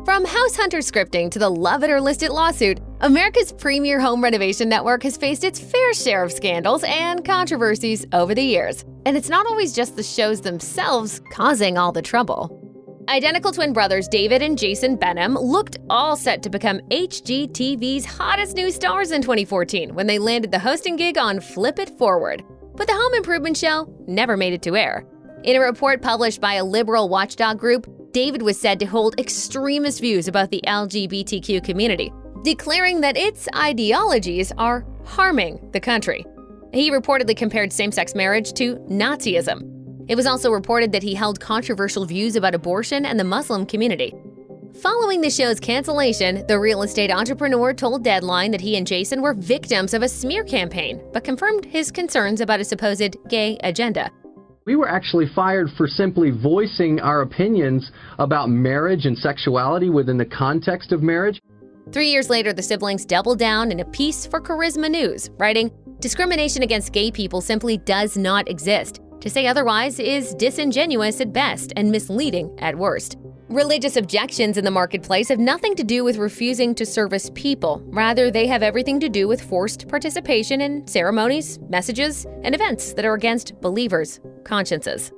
From house hunter scripting to the love it or list it lawsuit, America's premier home renovation network has faced its fair share of scandals and controversies over the years. And it's not always just the shows themselves causing all the trouble. Identical twin brothers David and Jason Benham looked all set to become HGTV's hottest new stars in 2014 when they landed the hosting gig on Flip It Forward. But the home improvement show never made it to air. In a report published by a liberal watchdog group, David was said to hold extremist views about the LGBTQ community, declaring that its ideologies are harming the country. He reportedly compared same-sex marriage to Nazism. It was also reported that he held controversial views about abortion and the Muslim community. Following the show's cancellation, the real estate entrepreneur told Deadline that he and Jason were victims of a smear campaign, but confirmed his concerns about a supposed gay agenda. We were actually fired for simply voicing our opinions about marriage and sexuality within the context of marriage. 3 years later, the siblings doubled down in a piece for Charisma News, writing, "Discrimination against gay people simply does not exist. To say otherwise is disingenuous at best and misleading at worst." Religious objections in the marketplace have nothing to do with refusing to service people. Rather, they have everything to do with forced participation in ceremonies, messages, and events that are against believers' consciences.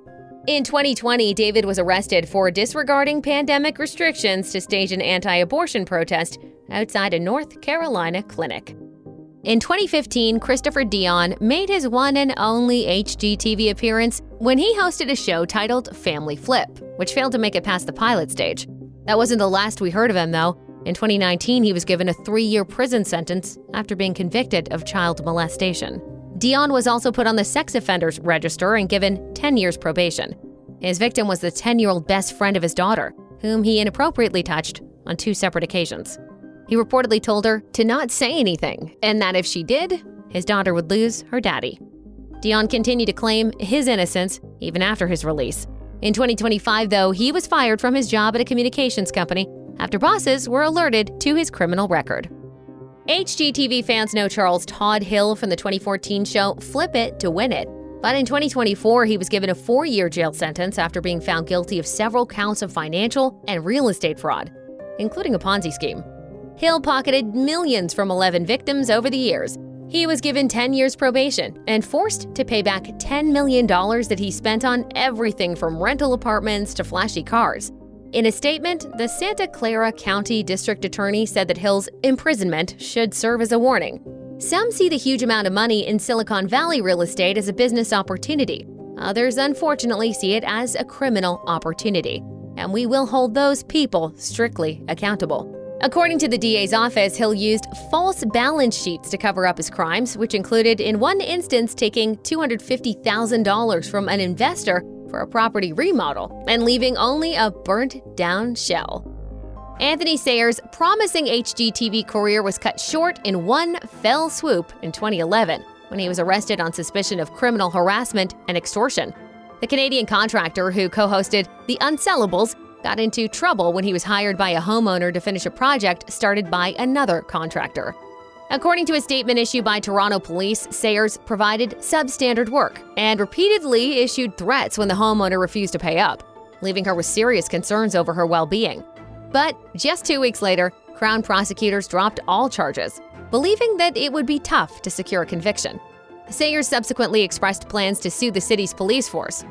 In 2020, David was arrested for disregarding pandemic restrictions to stage an anti-abortion protest outside a North Carolina clinic. In 2015, Christopher Dionne made his one and only HGTV appearance when he hosted a show titled Family Flip, which failed to make it past the pilot stage. That wasn't the last we heard of him, though. In 2019, he was given a 3-year prison sentence after being convicted of child molestation. Dionne was also put on the sex offenders register and given 10 years probation. His victim was the 10-year-old best friend of his daughter, whom he inappropriately touched on 2 separate occasions. He reportedly told her to not say anything, and that if she did, his daughter would lose her daddy. Dionne continued to claim his innocence even after his release. In 2025, though, he was fired from his job at a communications company after bosses were alerted to his criminal record. HGTV fans know Charles Todd Hill from the 2014 show Flip It to Win It. But in 2024, he was given a 4-year jail sentence after being found guilty of several counts of financial and real estate fraud, including a Ponzi scheme. Hill pocketed millions from 11 victims over the years. He was given 10 years probation and forced to pay back $10 million that he spent on everything from rental apartments to flashy cars. In a statement, the Santa Clara County District Attorney said that Hill's imprisonment should serve as a warning. Some see the huge amount of money in Silicon Valley real estate as a business opportunity. Others, unfortunately, see it as a criminal opportunity. And we will hold those people strictly accountable. According to the DA's office, Hill used false balance sheets to cover up his crimes, which included, in one instance, taking $250,000 from an investor for a property remodel and leaving only a burnt-down shell. Anthony Sayers' promising HGTV career was cut short in one fell swoop in 2011 when he was arrested on suspicion of criminal harassment and extortion. The Canadian contractor who co-hosted The Unsellables got into trouble when he was hired by a homeowner to finish a project started by another contractor. According to a statement issued by Toronto police, Sayers provided substandard work and repeatedly issued threats when the homeowner refused to pay up, leaving her with serious concerns over her well-being. But just 2 weeks later, Crown prosecutors dropped all charges, believing that it would be tough to secure a conviction. Sayers subsequently expressed plans to sue the city's police force.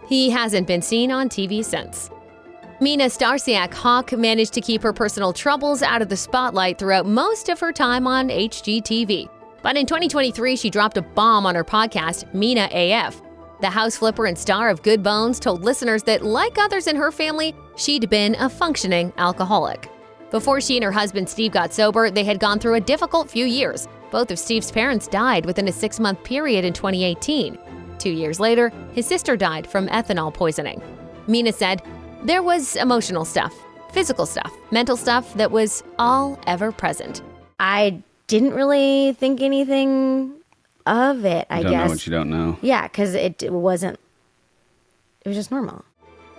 He hasn't been seen on TV since. Mina Starsiak Hawk managed to keep her personal troubles out of the spotlight throughout most of her time on HGTV. But in 2023, she dropped a bomb on her podcast, Mina AF. The house flipper and star of Good Bones told listeners that, like others in her family, she'd been a functioning alcoholic. Before she and her husband Steve got sober, they had gone through a difficult few years. Both of Steve's parents died within a 6-month period in 2018. 2 years later, his sister died from ethanol poisoning. Mina said, "There was emotional stuff, physical stuff, mental stuff that was all ever present." I didn't really think anything of it, I guess. You don't know what you don't know. Yeah, because it was just normal.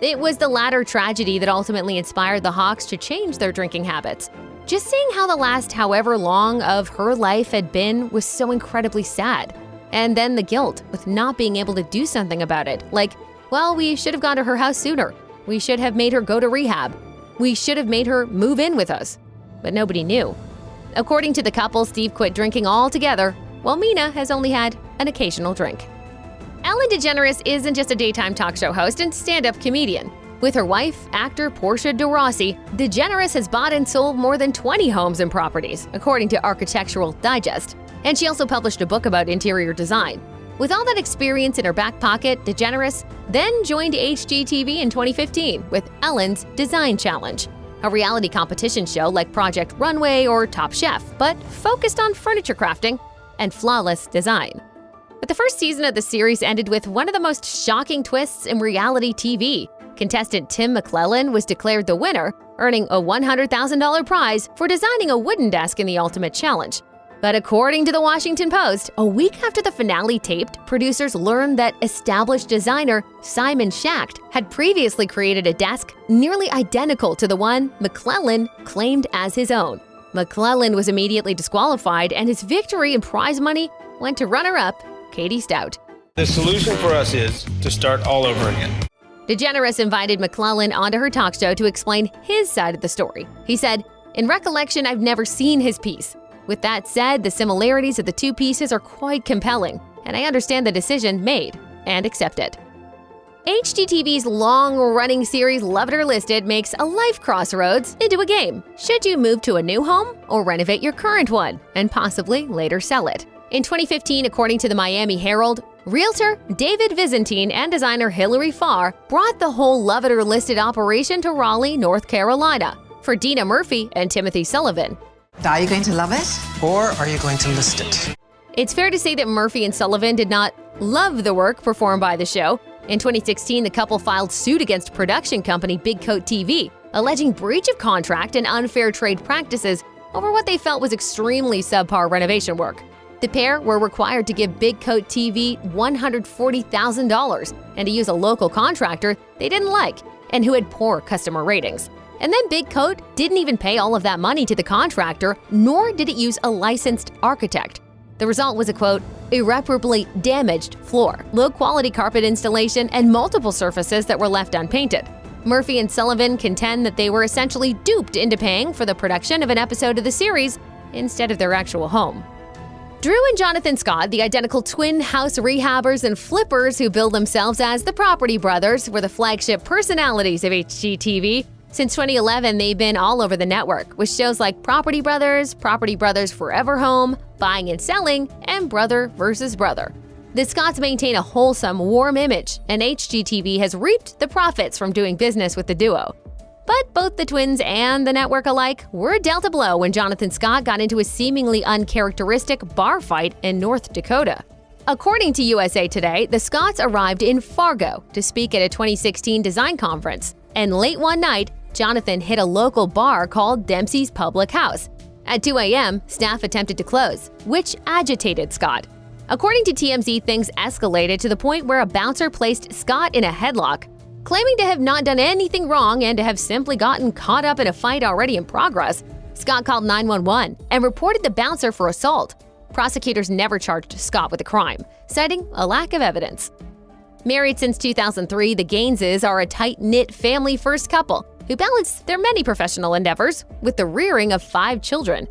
It was the latter tragedy that ultimately inspired the Hawks to change their drinking habits. Just seeing how the last however long of her life had been was so incredibly sad. And then the guilt with not being able to do something about it. Like, well, we should have gone to her house sooner. We should have made her go to rehab. "We should have made her move in with us." But nobody knew. According to the couple, Steve quit drinking altogether, while Mina has only had an occasional drink. Ellen DeGeneres isn't just a daytime talk show host and stand-up comedian. With her wife, actor Portia de Rossi, DeGeneres has bought and sold more than 20 homes and properties, according to Architectural Digest. And she also published a book about interior design. With all that experience in her back pocket, DeGeneres then joined HGTV in 2015 with Ellen's Design Challenge, a reality competition show like Project Runway or Top Chef, but focused on furniture crafting and flawless design. But the first season of the series ended with one of the most shocking twists in reality TV. Contestant Tim McClellan was declared the winner, earning a $100,000 prize for designing a wooden desk in the Ultimate Challenge. But according to the Washington Post, a week after the finale taped, producers learned that established designer Simon Schacht had previously created a desk nearly identical to the one McClellan claimed as his own. McClellan was immediately disqualified, and his victory and prize money went to runner-up Katie Stout. The solution for us is to start all over again. DeGeneres invited McClellan onto her talk show to explain his side of the story. He said, "In recollection, I've never seen his piece. With that said, the similarities of the two pieces are quite compelling, and I understand the decision made and accept it." HGTV's long-running series Love It or Listed makes a life crossroads into a game. Should you move to a new home or renovate your current one and possibly later sell it? In 2015, according to the Miami Herald, realtor David Vizentine and designer Hilary Farr brought the whole Love It or Listed operation to Raleigh, North Carolina, for Dina Murphy and Timothy Sullivan. Are you going to love it? Or are you going to list it? It's fair to say that Murphy and Sullivan did not love the work performed by the show. In 2016, the couple filed suit against production company Big Coat TV, alleging breach of contract and unfair trade practices over what they felt was extremely subpar renovation work. The pair were required to give Big Coat TV $140,000 and to use a local contractor they didn't like and who had poor customer ratings. And then Big Coat didn't even pay all of that money to the contractor, nor did it use a licensed architect. The result was a, quote, irreparably damaged floor, low-quality carpet installation, and multiple surfaces that were left unpainted. Murphy and Sullivan contend that they were essentially duped into paying for the production of an episode of the series instead of their actual home. Drew and Jonathan Scott, the identical twin house rehabbers and flippers who bill themselves as the Property Brothers, were the flagship personalities of HGTV. Since 2011, they've been all over the network, with shows like Property Brothers Forever Home, Buying and Selling, and Brother vs. Brother. The Scotts maintain a wholesome, warm image, and HGTV has reaped the profits from doing business with the duo. But both the twins and the network alike were dealt a blow when Jonathan Scott got into a seemingly uncharacteristic bar fight in North Dakota. According to USA Today, the Scotts arrived in Fargo to speak at a 2016 design conference, and late one night, Jonathan hit a local bar called Dempsey's Public House. At 2 a.m., staff attempted to close, which agitated Scott. According to TMZ, things escalated to the point where a bouncer placed Scott in a headlock. Claiming to have not done anything wrong and to have simply gotten caught up in a fight already in progress, Scott called 911 and reported the bouncer for assault. Prosecutors never charged Scott with a crime, citing a lack of evidence. Married since 2003, the Gaineses are a tight-knit family-first couple who balance their many professional endeavors with the rearing of 5 children.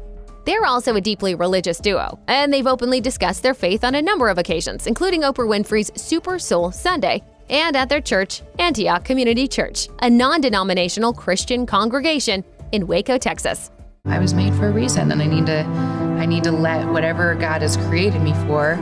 They're also a deeply religious duo, and they've openly discussed their faith on a number of occasions, including Oprah Winfrey's Super Soul Sunday, and at their church, Antioch Community Church, a non-denominational Christian congregation in Waco, Texas. I was made for a reason, and I need to let whatever God has created me for,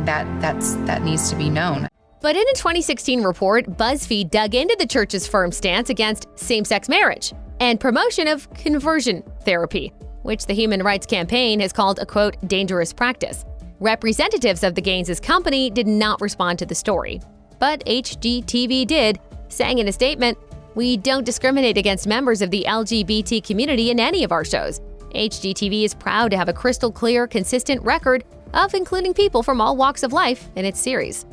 that needs to be known. But in a 2016 report, BuzzFeed dug into the church's firm stance against same-sex marriage and promotion of conversion therapy, which the Human Rights Campaign has called a, quote, dangerous practice. Representatives of the Gaineses company did not respond to the story. But HGTV did, saying in a statement, "We don't discriminate against members of the LGBT community in any of our shows. HGTV is proud to have a crystal clear, consistent record of including people from all walks of life in its series."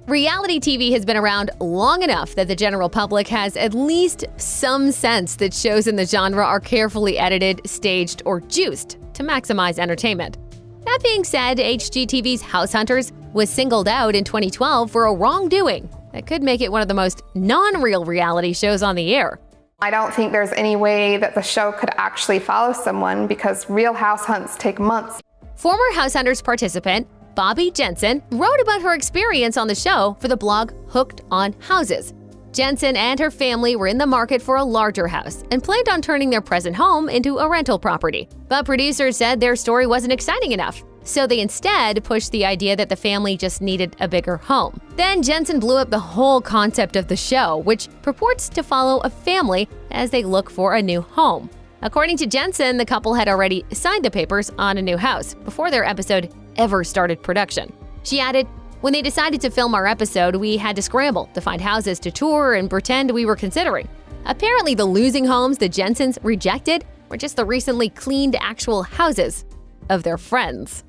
Reality TV has been around long enough that the general public has at least some sense that shows in the genre are carefully edited, staged, or juiced to maximize entertainment. That being said, HGTV's House Hunters was singled out in 2012 for a wrongdoing that could make it one of the most non-real reality shows on the air. I don't think there's any way that the show could actually follow someone because real house hunts take months. Former House Hunters participant Bobby Jensen wrote about her experience on the show for the blog Hooked on Houses. Jensen and her family were in the market for a larger house and planned on turning their present home into a rental property. But producers said their story wasn't exciting enough, so they instead pushed the idea that the family just needed a bigger home. Then Jensen blew up the whole concept of the show, which purports to follow a family as they look for a new home. According to Jensen, the couple had already signed the papers on a new house before their episode ever started production. She added, "When they decided to film our episode, we had to scramble to find houses to tour and pretend we were considering." Apparently, the losing homes the Jensens rejected were just the recently cleaned actual houses of their friends.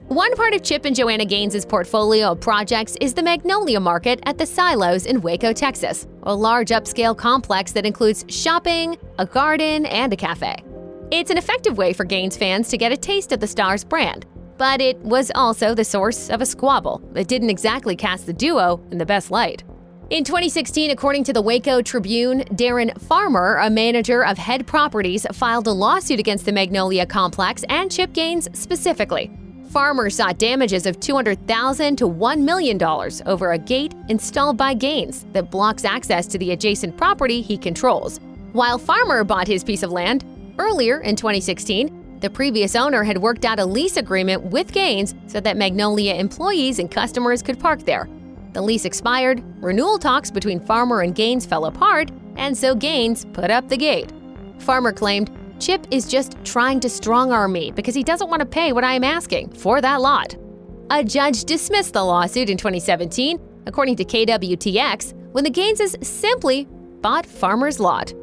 One part of Chip and Joanna Gaines' portfolio of projects is the Magnolia Market at the Silos in Waco, Texas, a large upscale complex that includes shopping, a garden, and a cafe. It's an effective way for Gaines fans to get a taste of the Stars brand, but it was also the source of a squabble that didn't exactly cast the duo in the best light. In 2016, according to the Waco Tribune, Darren Farmer, a manager of Head Properties, filed a lawsuit against the Magnolia complex and Chip Gaines specifically. Farmer sought damages of $200,000 to $1 million over a gate installed by Gaines that blocks access to the adjacent property he controls. While Farmer bought his piece of land earlier in 2016, the previous owner had worked out a lease agreement with Gaines so that Magnolia employees and customers could park there. The lease expired, renewal talks between Farmer and Gaines fell apart, and so Gaines put up the gate. Farmer claimed, "Chip is just trying to strong-arm me because he doesn't want to pay what I am asking for that lot." A judge dismissed the lawsuit in 2017, according to KWTX, when the Gaineses simply bought Farmer's lot.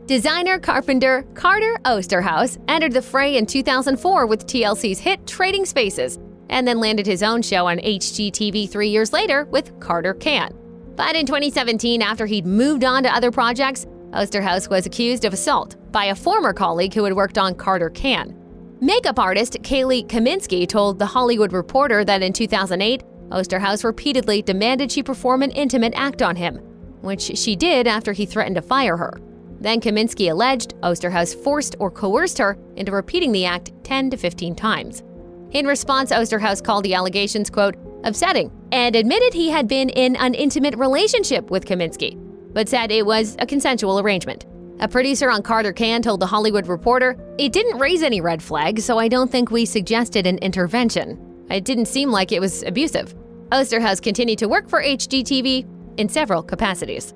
Designer carpenter Carter Oosterhouse entered the fray in 2004 with TLC's hit Trading Spaces, and then landed his own show on HGTV 3 years later with Carter Can. But in 2017, after he'd moved on to other projects, Oosterhouse was accused of assault by a former colleague who had worked on Carter Can. Makeup artist Kaylee Kaminsky told The Hollywood Reporter that in 2008, Oosterhouse repeatedly demanded she perform an intimate act on him, which she did after he threatened to fire her. Then Kaminsky alleged Oosterhouse forced or coerced her into repeating the act 10 to 15 times. In response, Oosterhouse called the allegations, quote, "upsetting," and admitted he had been in an intimate relationship with Kaminsky, but said it was a consensual arrangement. A producer on Carter Can told The Hollywood Reporter, "It didn't raise any red flags, so I don't think we suggested an intervention. It didn't seem like it was abusive." Oosterhouse continued to work for HGTV in several capacities.